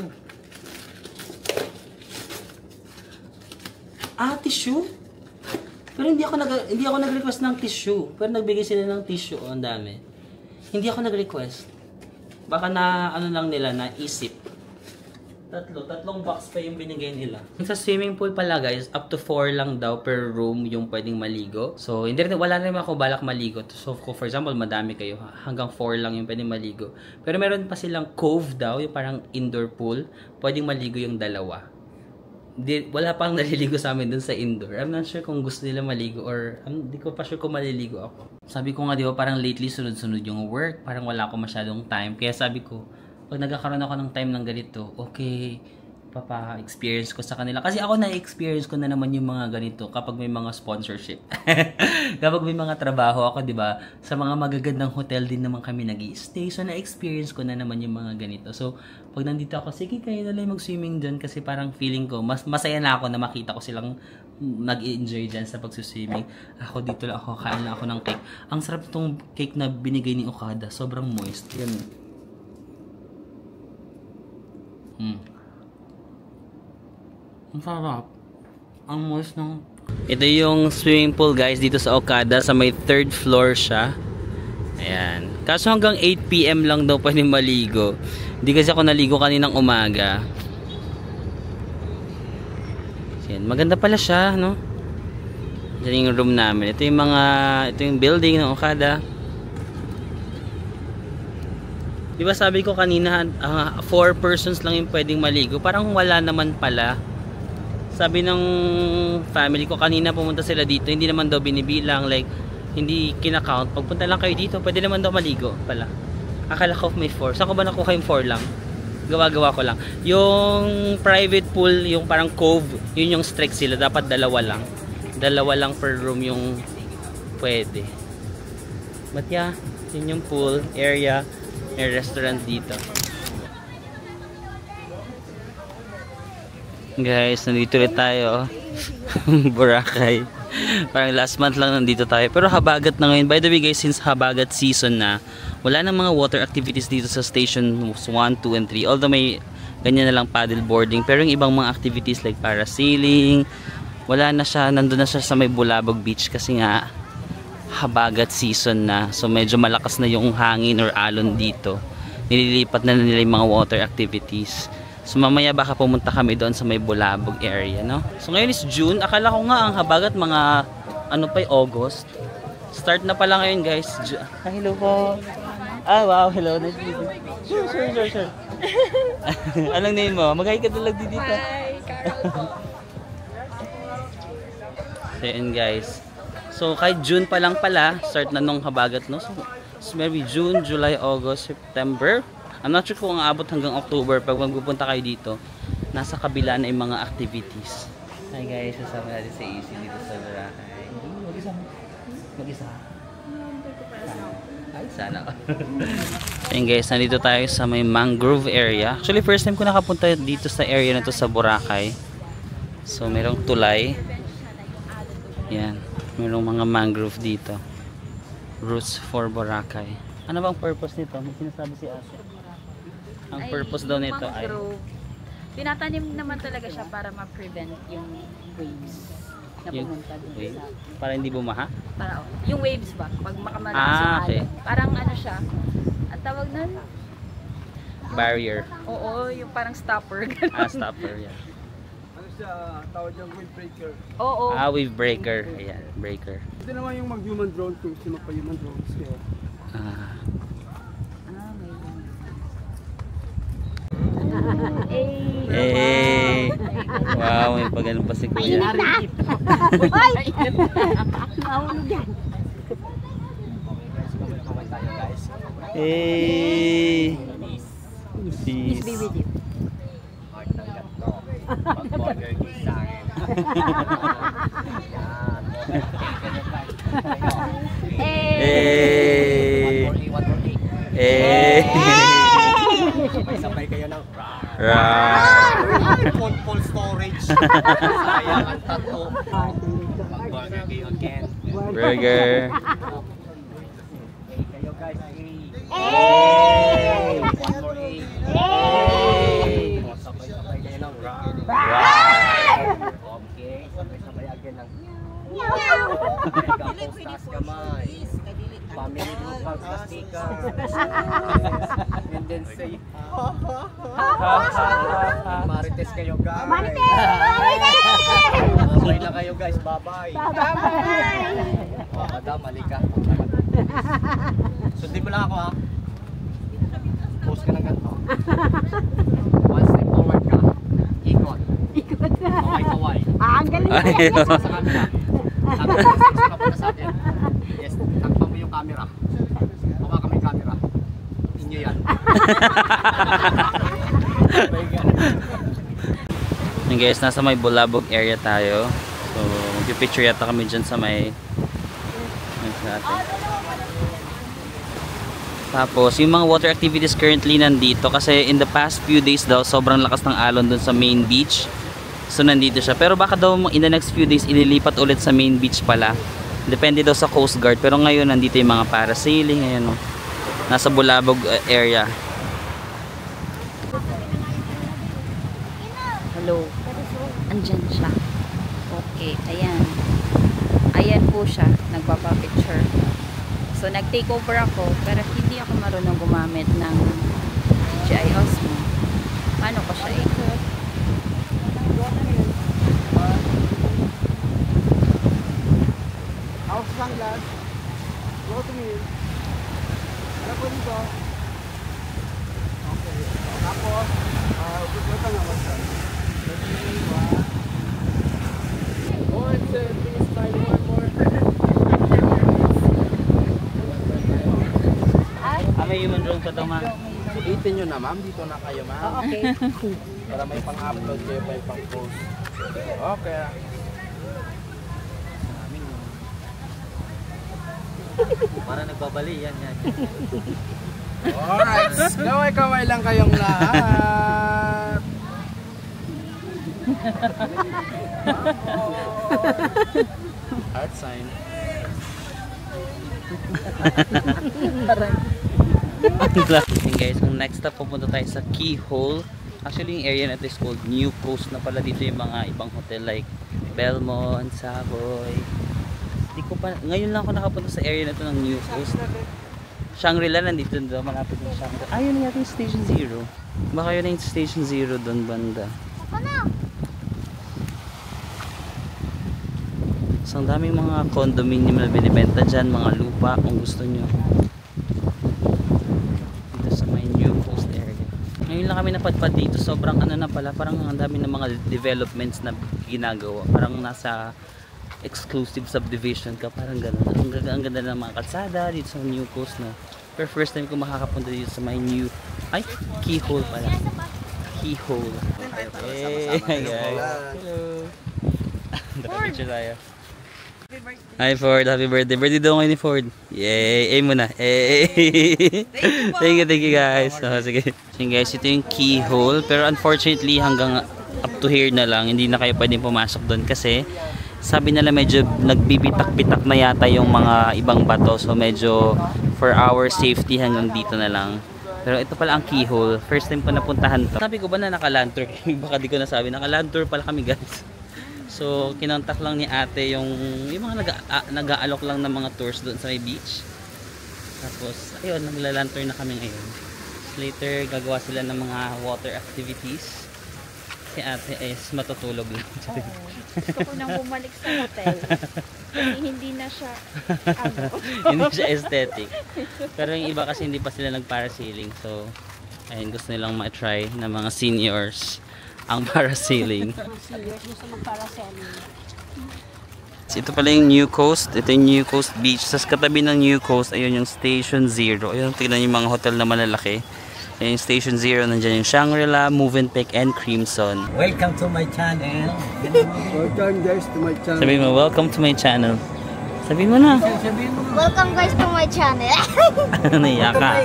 Ah, tissue? Pero hindi ako nag-request ng tissue. Pero nagbigay sila ng tissue. Oh, ang dami. Hindi ako nag-request. Baka na, ano lang nila, na isip. Tatlong box pa yung binigay nila. Sa swimming pool pala guys, up to 4 lang daw per room yung pwedeng maligo. So, wala na naman ako balak maligo. So, for example, madami kayo, hanggang 4 lang yung pwedeng maligo. Pero meron pa silang cove daw, yung parang indoor pool. Pwedeng maligo yung dalawa. Wala pang naliligo sa amin dun sa indoor. I'm not sure kung gusto nila maligo or hindi ko pa sure kung maliligo ako. Sabi ko nga, di ba, parang lately sunod-sunod yung work. Parang wala ako masyadong time. Kaya sabi ko, pag nagkakaroon ako ng time ng ganito, okay, papa-experience ko sa kanila. Kasi ako na-experience ko na naman yung mga ganito kapag may mga sponsorship. Kapag may mga trabaho ako, di ba, sa mga magagandang hotel din naman kami nag-i-stay. So, na-experience ko na naman yung mga ganito. So, pag nandito ako, sige, kayo na lang mag-swimming dyan kasi parang feeling ko, masaya na ako na makita ko silang nag-enjoy dyan sa pag-swimming. Ako dito lang ako, kain lang ako ng cake. Ang sarap itong cake na binigay ni Okada. Sobrang moist. Yan. Ang sarap. Ang moist ng... Ito yung swimming pool guys dito sa Okada. Sa may 3rd floor siya. Ayan. Kaso hanggang 8 PM lang daw pwedeng maligo. Hindi kasi ako naligo kaninang umaga. Ayan. Maganda pala siya, no? Diyan yung room namin. Ito yung building ng Okada. Di ba sabi ko kanina, 4 persons lang yung pwedeng maligo. Parang wala naman pala. Sabi ng family ko kanina, pumunta sila dito, hindi naman daw binibilang, like hindi kinakount. Pagpunta lang kayo dito, pwede naman daw maligo pala. Akala ko may 4. Saan ko ba nakuha yung 4 lang? Gawa-gawa ko lang. Yung private pool, yung parang cove, yun yung strict sila. Dapat 2 lang. 2 lang per room yung pwede. But yeah, yun yung pool area. May restaurant dito. Guys, nandito ulit tayo. Boracay. Parang last month lang nandito tayo. Pero habagat na ngayon. By the way guys, since habagat season na, wala nang mga water activities dito sa station 1, 2, and 3. Although may ganyan na lang paddle boarding. Pero yung ibang mga activities like parasailing, wala na siya. Nandun na siya sa may Bulabog Beach kasi nga habagat season na. So medyo malakas na yung hangin or alon dito. Nililipat na nila yung mga water activities. So mamaya baka pumunta kami doon sa may Bulabog area, no? So ngayon is June. Akala ko nga ang habagat mga ano pa, August. Start na pala ngayon, guys. Hello po. Ah, wow, hello. Nice to meet you. Sure. Anong name mo? Mag-hi ka talaga dito. Hi, Carol po. So yun, guys. So kahit June pa lang pala, start na nung habagat, no? So maybe June, July, August, September. I'm not sure kung aabot hanggang October pag magpupunta kayo dito. Nasa kabila na yung mga activities. Hi guys, kasama natin sa AC dito sa Boracay. Mag-isa. Ay, sana. Ayun guys, nandito tayo sa may mangrove area. Actually, first time ko nakapunta dito sa area na to sa Boracay. So, merong tulay. Yan. Merong mga mangrove dito. Roots for Boracay. Ano bang purpose nito? May sinasabi si Ate. Ang purpose daw nito ay mangrove. Tinatanim naman talaga siya para ma-prevent yung waves na Yung pumunta dun wave? sa... Para hindi bumaha. Para, yung waves ba? Pag makamalakas Ah, yung okay. alon. Parang ano siya, ang tawag nun? Barrier. Oo, yung parang stopper. Stopper, yeah. Ano siya, tawag niyang windbreaker. Oo. Wave breaker. Ayan, breaker. Ito naman yung mag-human drone too, si magpa-human drones. Kaya, Ah. May Eh. Wow, may pagano pa si Kuya. Ay! Nahulog yan. Eh. Please be with you. Eh. Eh. Sabay kayo ng full storage. Sayang ang tatlo. Mag-burger kayo again. Burger. Kayo guys. Eh! One more A. Eh! Sabay-sabay kayo ng okay. Sabay-sabay again ng Post kamay. Family group pagkastika. And then say Marites kayo guys. Marites! Marites! Sabay na kayo guys. Bye-bye. Bye-bye! Madam, malika. Sundin mo lang ako ha. Post ka ng ganito. One step forward ka. Ikot. Kaway-kaway. Ang galing na Ay, yan. Sa camera. Sabi ko, sexy ka muna sa atin. Yes, takpan mo yung camera. Baka kami camera. Inyo yan. Yung guys, nasa may Bulabog area tayo. So, mag-picture yata kami dyan sa may tapos, yung mga water activities currently nandito kasi in the past few days daw, sobrang lakas ng alon dun sa main beach. So, nandito siya. Pero baka daw in the next few days, ililipat ulit sa main beach pala. Depende daw sa Coast Guard. Pero ngayon, nandito yung mga parasailing. Ayan, oh. Nasa Bulabog area. Hello. Andyan siya. Okay, ayan. Ayan po siya. Nagpapapicture. So, nag-take over ako. Pero hindi ako marunong gumamit ng DJI Osmo. Paano ko siya ikot? house lang lahat. Go to me. Ano po dito? Okay. Tapos, ito nga what's that? Oh, it's please try one more. May human drone pa daw, ma'am. Ulitin nyo na ma'am, dito na kayo ma'am. Okay. Para may pang-upload kayo, may pang-post. Okay. Para nagbabali yan. Alright, kaway-kaway lang kayong lahat. Heart sign. Okay guys, ang next stop pupunta tayo sa Keyhole. Actually yung area na ito is called New Coast na pala. Dito yung mga ibang hotel like Belmont, Savoy. Di ko pa, ngayon lang ako nakapunta sa area na ito ng New Coast. Shangri-La nandito doon, malapit ng Shangri-La. Ah, yun yung Station Zero. Baka yun yung Station Zero doon banda. So, ang daming mga condominium na binibenta dyan, mga lupa kung gusto nyo. Dito sa may New Coast area. Ngayon lang kami napadpad dito, sobrang ano na pala, parang ang dami ng mga developments na ginagawa. Parang nasa exclusive subdivision ka, parang gano'n. Ang ganda ng mga kalsada dito sa New Coast na. Pero first time ko makakapunta dito sa may New, ay, Keyhole pala. Keyhole. Hey, hi guys. Hello. Naka-picture tayo. Hi Ford, happy birthday. Birthday daw ngayon ni Ford. Yay! Mo na. Hey! Thank you guys. So, sige. So guys, ito yung Keyhole. Pero unfortunately, hanggang up to here na lang. Hindi na kayo pwedeng pumasok doon kasi sabi nila medyo nagbibitak-bitak na yata yung mga ibang bato. So medyo for our safety hanggang dito na lang. Pero ito pala ang keyhole. First time ko napuntahan to. Sabi ko ba na naka-land-tour? Baka di ko nasabi. Naka-land-tour pala kami guys. So, kinontak lang ni ate yung mga nag-aalok lang ng mga tours doon sa may beach. Tapos, ayun, nagla-land-tour na kami ngayon. Later, gagawa sila ng mga water activities. Si ate is matutulog lang. Gusto ko nang bumalik sa hotel. Kasi hindi na siya, Hindi siya aesthetic. Pero yung iba kasi hindi pa sila nag-parasailing. So, ayun, gusto nilang ma-try ng mga seniors ang parasailing. Ito pala yung New Coast. Ito yung New Coast Beach. Sa katabi ng New Coast, ayun yung Station Zero. Ayun, tignan yung mga hotel na malalaki. Ayun yung Station Zero. Nandyan yung Shangri-La, Movenpick, and Crimson. Welcome to my channel. Welcome guys to my channel. Sabihin mo, welcome to my channel. Sabihin mo na. Welcome guys to my channel. Naiyak ka.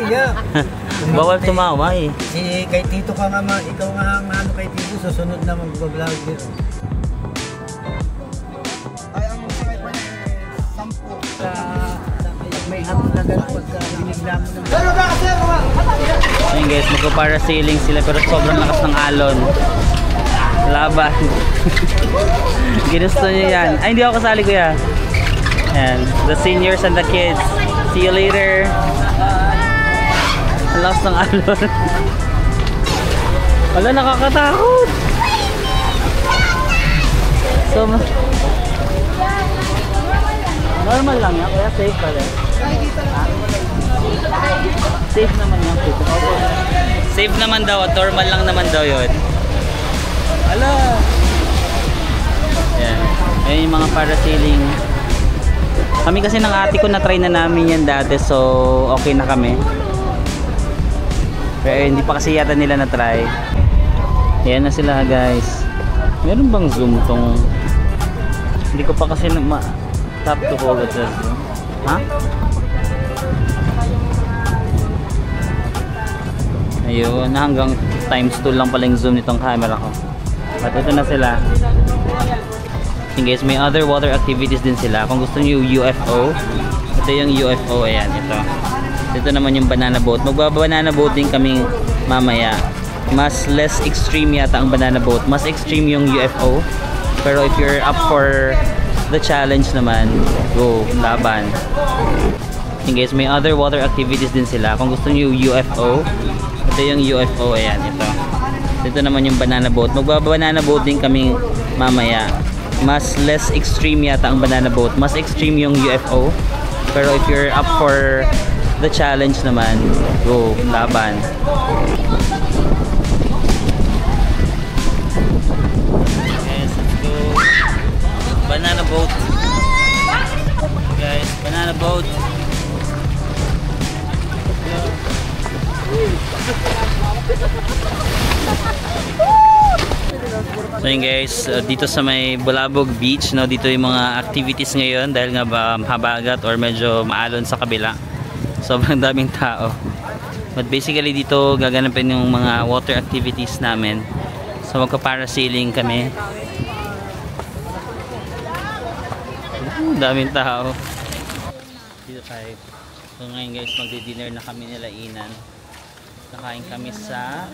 Bawal tumawa eh. Si kay Tito ka nga, ikaw nga ang ano kay Tito, susunod na mag-vlog dito. Ay, ang sakay pa niya 10. May hapon na gano'n pagka binigla mo naman. Ayun guys, magpa-parasailing sila pero sobrang lakas ng alon. Laban. Ginusto nyo yan. Ay, hindi ako kasali kuya. And the seniors and the kids. See you later. Ang lakas ng alon. Wala, nakakatakot. So, normal lang yan. Kaya safe pala. Safe naman yan. Safe naman daw. Normal lang naman daw yun. Hala. Yan. Ayan yung mga parasailing. Kami kasi ng ate ko na-try na namin yan dati. So, okay na kami. Pero hindi pa kasi yata nila na-try. Ayan na sila guys. Meron bang zoom tong... Hindi ko pa kasi tap to hold it. Ha? Ayun, hanggang times 2 lang pala yung zoom nitong camera ko. But ito na sila. And guys, may other water activities din sila. Kung gusto niyo UFO, ito yung UFO. Ayan, ito. Ito naman yung banana boat. Magbabanana boat din kami mamaya. Mas less extreme yata ang banana boat. Mas extreme yung UFO. Pero if you're up for the challenge naman, go, laban. And guys, may other water activities din sila. Kung gusto niyo UFO, ito yung UFO. Ayan, ito. Ito naman yung banana boat. Magbabanana boat din kami mamaya. Mas less extreme yata ang banana boat. Mas extreme yung UFO. Pero if you're up for the challenge naman, go, laban. Guys, let's go. Banana boat. Guys, banana boat. So yun guys, dito sa may Bulabog Beach, no, dito yung mga activities ngayon dahil nga ba habagat or medyo maalon sa kabila. Sobrang daming tao. But basically dito gaganapin yung mga water activities namin. So magka-parasailing kami. Daming tao. Dito tayo. So ngayon guys, magdi-dinner na kami nila Inan. Nakain kami sa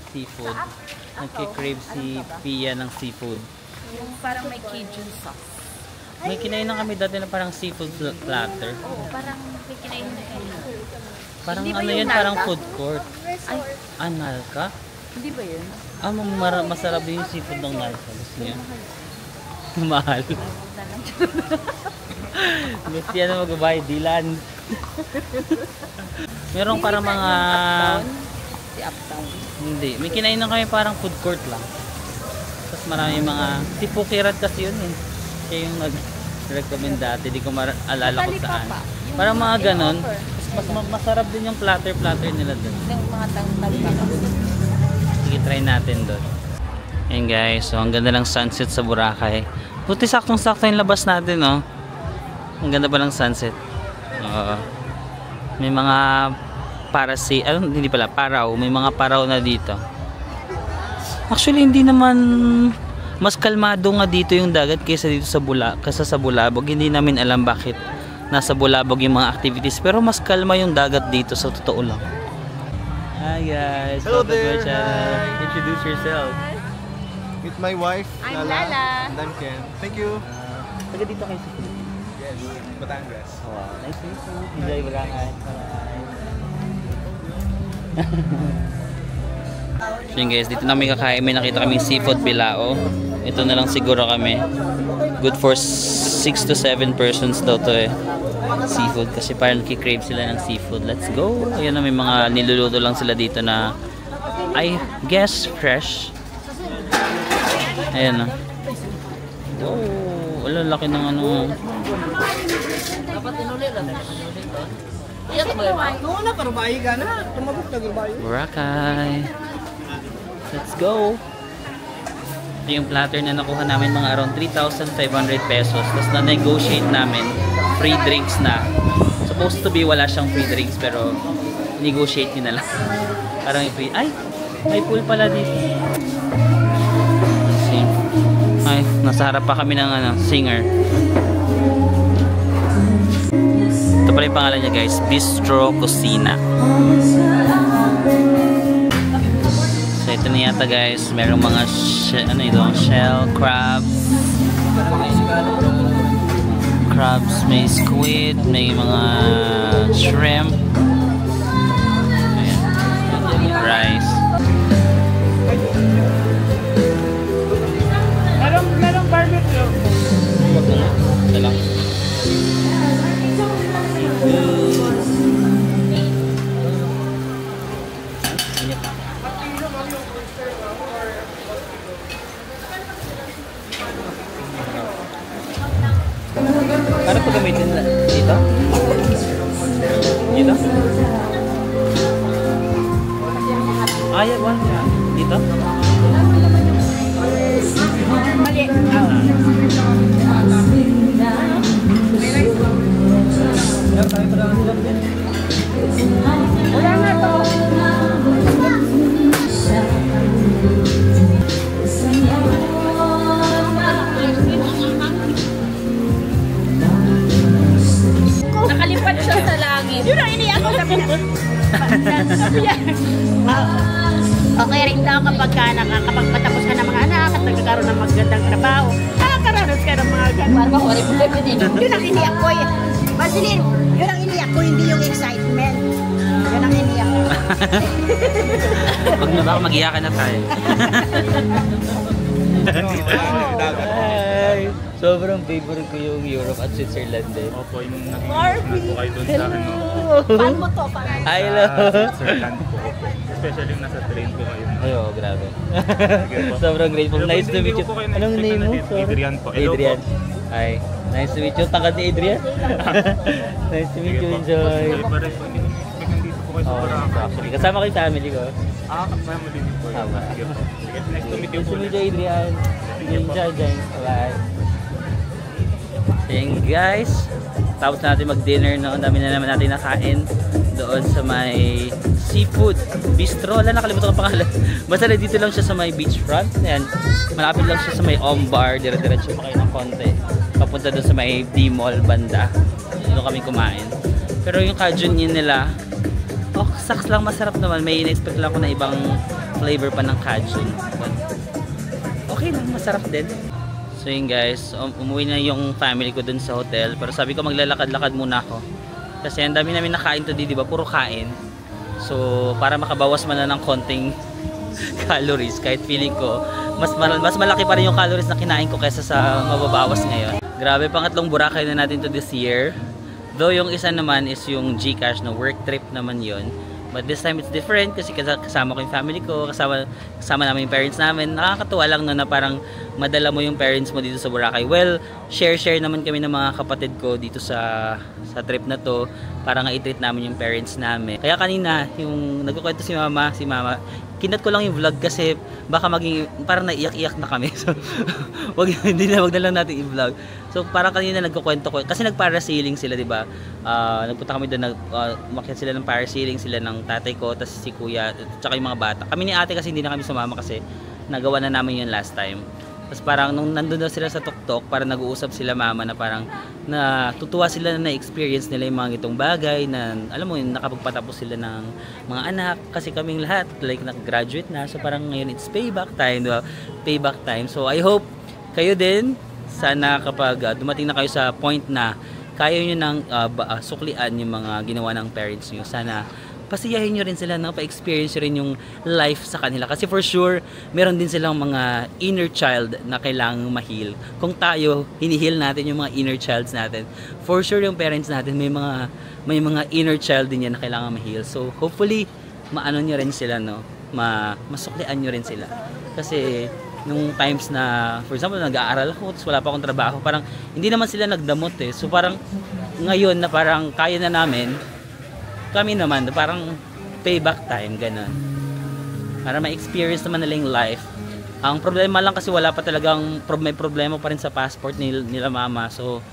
seafood. Nagki-crave si Pia ng seafood. yung parang may Cajun sauce. May kinain na kami dati na parang seafood platter. Oo, parang may kinain na kayo. Parang Hindi ba ano yung yun, parang nalka? food court. Ay, Nalka? hindi ba yun? Masarap din yung seafood ng nalka. Gusto niya. Mahal. Gusto yan na magbabayad, Dylan. Meron parang mga... Si Uptown. Hindi. May kinain na kami parang food court lang. Tapos marami mga... Si Pukirat kasi yun eh. Siya yung nag-recommend dati. Di ko maalala kung saan. Parang mga ganon. Mas masarap din yung platter nila dun. Yung mga tanggal. Sige, try natin dun. Ayan guys. So, ang ganda ng sunset sa Boracay. Buti saktong-sakto yung labas natin, oh. Ang ganda pa ng sunset. Oo. May mga hindi pala, paraw. May mga paraw na dito. Actually, hindi naman mas kalmado nga dito yung dagat kaysa dito sa Bulabog. Hindi namin alam bakit nasa Bulabog yung mga activities. Pero mas kalma yung dagat dito sa totoo lang. Hi guys! Hello Welcome to my there. channel. Hi. Introduce yourself. Meet my wife, I'm Lala. And I'm Ken. Thank you. Taga dito kayo sa Philippines. Yes, Batangas. Wow, nice to meet you. Enjoy Boracay. So yun guys, dito namin kakain. May nakita kaming seafood bilao. Ito na lang siguro kami. Good for 6 to 7 persons daw to eh. Seafood kasi parang kikrave sila ng seafood. Let's go! Ayan na, may mga niluluto lang sila dito na I guess fresh. Ayan na. Oh, wala laki ng ano. Boracay. Let's go. Ito yung platter na nakuha namin, mga around 3,500 pesos. Tapos na-negotiate namin, free drinks na. Supposed to be wala siyang free drinks pero negotiate nyo na lang. Parang may free. Ay! May pool pala dito. Let's see. Ay, nasa harap pa kami ng singer. Ito pala yung pangalan niya guys, Bistro Cocina. So ito na yata guys, merong mga shell, crabs, may squid, may mga shrimp. Ayan. Rice. Merong barbecue. Ito lang. Para po gamitin dito? Dito? Ayan, one. Dito? Mali. Wala na to. Nakalipad siya sa langit. Yun ang iniyak ko, sabi niya. Okay rin daw kapag patapos ka ng mga anak at nagkakaroon ng magandang trabaho, nakakaranas ka ng mga gano'n. Yun ang iniyak ko. Basilin, yun ang iniyak ko, hindi yung excitement. Yun ang iniyak ko. Pag na baka mag-iyakan na tayo. Ay, sobrang favorite ko yung Europe at Switzerland eh. Opo, yung naging na po kayo doon sa akin. Fan mo to, fan. I love. Switzerland po. Especially yung nasa train po kayo. Ay, oh, grabe. Sobrang grateful. Nice to meet you. Anong name mo? Sorry. Adrian po. Hello Adrian. po. Hi. Nice to meet you. Tangkad ni Adrian. Nice to meet you. Enjoy. Favorite po. Hindi ko expect nandito po kayo sa Oh, Boracay. actually. Kasama ko yung family ko. Kasama mo din po. Tama. Sige po. Sige, nice to meet you Nice po. to meet you, Adrian. Enjoy, Jen. Bye. So yun guys, tapos natin mag-dinner no, ang dami na naman natin nakain doon sa may seafood bistro. Wala, nakalimutan ko pangalan. Basta na dito lang siya sa may beachfront. Ayan, malapit lang siya sa may Ombar. Dire-diretso pa kayo ng konti papunta doon sa may D-Mall banda. Doon kami kumain. Pero yung Cajun yun nila, oh, saks lang, masarap naman. May in-expect lang ako na ibang flavor pa ng Cajun. But okay lang, masarap din. So yun guys, umuwi na yung family ko dun sa hotel. Pero sabi ko maglalakad-lakad muna ako. Kasi ang dami namin nakain to di ba? Puro kain. So para makabawas man na ng konting calories. Kahit feeling ko, mas malaki pa rin yung calories na kinain ko kaysa sa mababawas ngayon. Grabe, pangatlong Boracay na natin to this year. Though yung isa naman is yung GCash na work trip naman yon. But this time it's different kasi kasama ko yung family ko, kasama namin yung parents namin. Nakakatuwa lang no, na parang madala mo yung parents mo dito sa Boracay. Well, share naman kami ng mga kapatid ko dito sa trip na to para nga i-treat namin yung parents namin. Kaya kanina, yung nagkukwento si mama, kinat ko lang yung vlog kasi baka maging parang naiyak-iyak na kami. So, wag na lang natin i-vlog. So, parang kanina nagkukwento ko kasi nag-parasailing sila, 'di ba? Nagpunta kami doon, umakyat sila ng parasailing, sila ng tatay ko, tapos si kuya, at saka yung mga bata. Kami ni ate kasi hindi na kami sumama kasi nagawa na namin yun last time. Tapos parang nung nandun daw sila sa tuktok, parang nag-uusap sila mama na parang natutuwa sila na na-experience nila yung mga itong bagay na alam mo yun, nakapagpatapos sila ng mga anak kasi kaming lahat like nag-graduate na, so parang ngayon it's payback time, diba? Payback time. So I hope kayo din sana kapag dumating na kayo sa point na kaya nyo nang suklian yung mga ginawa ng parents nyo, sana pasiyahin nyo rin sila, pa-experience nyo rin yung life sa kanila. Kasi for sure, meron din silang mga inner child na kailangang ma-heal. Kung tayo, hinihil natin yung mga inner childs natin, for sure yung parents natin, may mga inner child din yan na kailangang ma-heal. So, hopefully, maano nyo rin sila, no? Masuklian nyo rin sila. Kasi, nung times na, for example, nag-aaral ako, tapos wala pa akong trabaho, parang, hindi naman sila nagdamot eh. So, parang, ngayon na parang kaya na namin, kami naman, parang payback time, ganun. Para ma-experience naman nila yung life. Ang problema lang kasi wala pa talagang, may problema pa rin sa passport nila mama. So,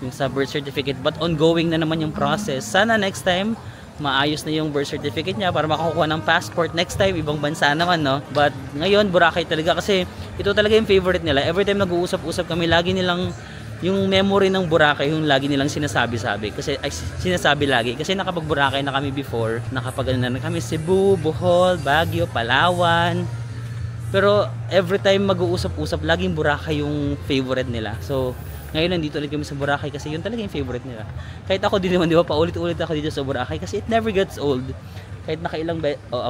yung sa birth certificate. But ongoing na naman yung process. Sana next time, maayos na yung birth certificate niya para makakuha ng passport. Next time, ibang bansa naman, no? But ngayon, Boracay talaga kasi ito talaga yung favorite nila. Every time nag-uusap-usap kami, lagi nilang yung memory ng Boracay yung lagi nilang sinasabi-sabi kasi sinasabi lagi kasi nakapag-Boracay na kami before, nakapag-ano na kami Cebu, Bohol, Baguio, Palawan, pero every time mag-uusap-usap laging Boracay yung favorite nila. So ngayon nandito ulit kami sa Boracay kasi yun talaga yung favorite nila. Kahit ako din naman, di ba, paulit-ulit ako dito sa Boracay kasi it never gets old. Kahit nakailang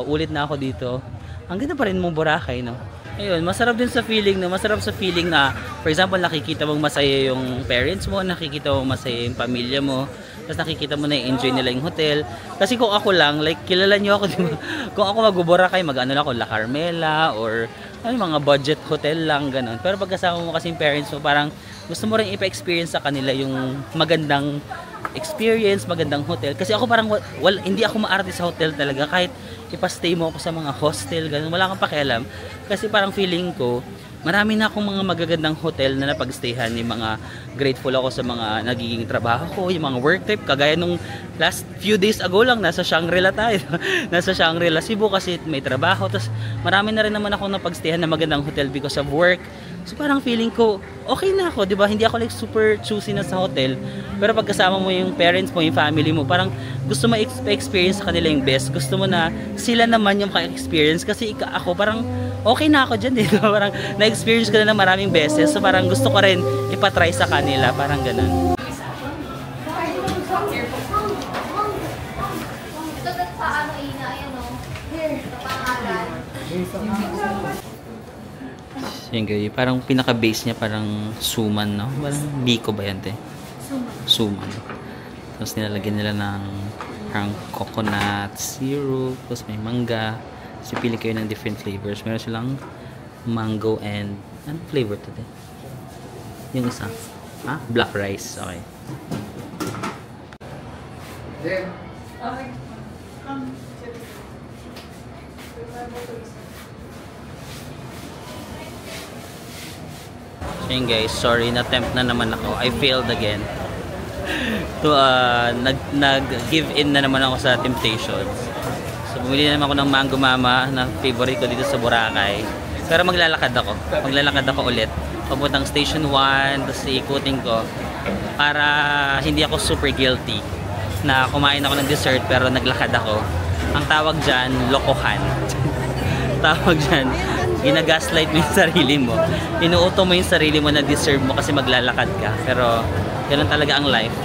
ulit na ako dito, ang ganda pa rin mong Boracay, no? Ayun, masarap din sa feeling, no? Masarap sa feeling na, for example, nakikita mong masaya yung parents mo, nakikita mong masaya yung pamilya mo, tapos nakikita mo na i-enjoy nila yung hotel. Kasi kung ako lang, like, kilala nyo ako, diba? Kung ako mag-Boracay, mag-ano lang ako, La Carmela, or mga budget hotel lang, ganun. Pero pagkasama mo kasi yung parents mo, parang gusto mo rin ipa-experience sa kanila yung magandang experience, magandang hotel. Kasi ako parang, hindi ako maarte sa hotel talaga, kahit ipastay mo ako sa mga hostel, ganun, wala kang pakialam. Kasi parang feeling ko, marami na akong mga magagandang hotel na napag-stayhan. Yung mga grateful ako sa mga nagiging trabaho ko, yung mga work trip. Kagaya nung last few days ago lang, nasa Shangri-La tayo. Nasa Shangri-La, Cebu kasi may trabaho. Tapos marami na rin naman ako napag-stayhan na magandang hotel because of work. So parang feeling ko, okay na ako, di ba? Hindi ako like super choosy na sa hotel. Pero pagkasama mo yung parents mo, yung family mo, parang gusto mo experience sa kanila yung best. Gusto mo na sila naman yung maka-experience. Kasi ako parang okay na ako dyan, diba? Parang na-experience ko na ng maraming beses. So parang gusto ko rin ipatry sa kanila. Parang ganun. Yan guys, parang pinaka-base niya parang suman, no? Parang biko ba yan, te? Suman. Tapos nilalagyan nila ng parang coconut syrup, tapos may mangga. So pili kayo ng different flavors. Meron silang mango and anong flavor to, te? Yung isa. Ha? Black rice. Okay. Then, So yun guys, sorry, na-tempt na naman ako. I failed again. Nag-give in na naman ako sa temptations. So bumili na naman ako ng Mango Mama na favorite ko dito sa Boracay. Pero maglalakad ako. Maglalakad ako ulit. Papuntang Station 1, tapos iikutin ko. Para hindi ako super guilty na kumain ako ng dessert pero naglakad ako. Ang tawag dyan, lokohan. Tawag dyan, ginagaslight mo yung sarili mo. Inuuto mo yung sarili mo na deserve mo kasi maglalakad ka. Pero, ganun talaga ang life.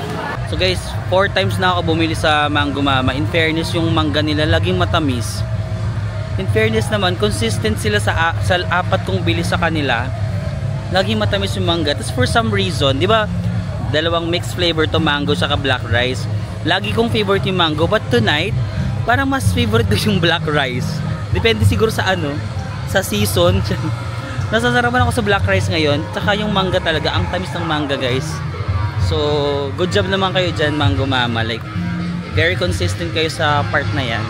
So guys, 4 times na ako bumili sa Mango Mama. In fairness, yung mangga nila laging matamis. In fairness naman, consistent sila sa 4 kong bili sa kanila. Laging matamis yung mangga. Tapos for some reason, di ba, dalawang mixed flavor to, mango saka black rice. Lagi kong favorite yung mango. But tonight, parang mas favorite ko yung black rice. Depende siguro sa sa season. Nasasarapan ako sa black rice ngayon. Tsaka yung mangga talaga, ang tamis ng mangga guys. So, good job naman kayo dyan, Mango Mama. Like, very consistent kayo sa part na yan.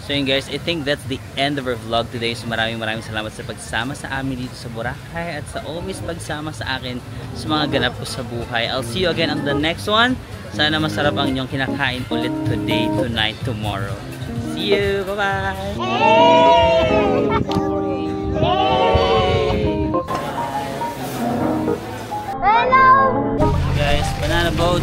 So yun guys, I think that's the end of our vlog today. So maraming salamat sa pagsama sa amin dito sa Boracay at sa always pagsama sa akin sa mga ganap ko sa buhay. I'll see you again on the next one. Sana masarap ang inyong kinakain ulit today, tonight, tomorrow. See you! Bye-bye! Hello! Guys, banana boat.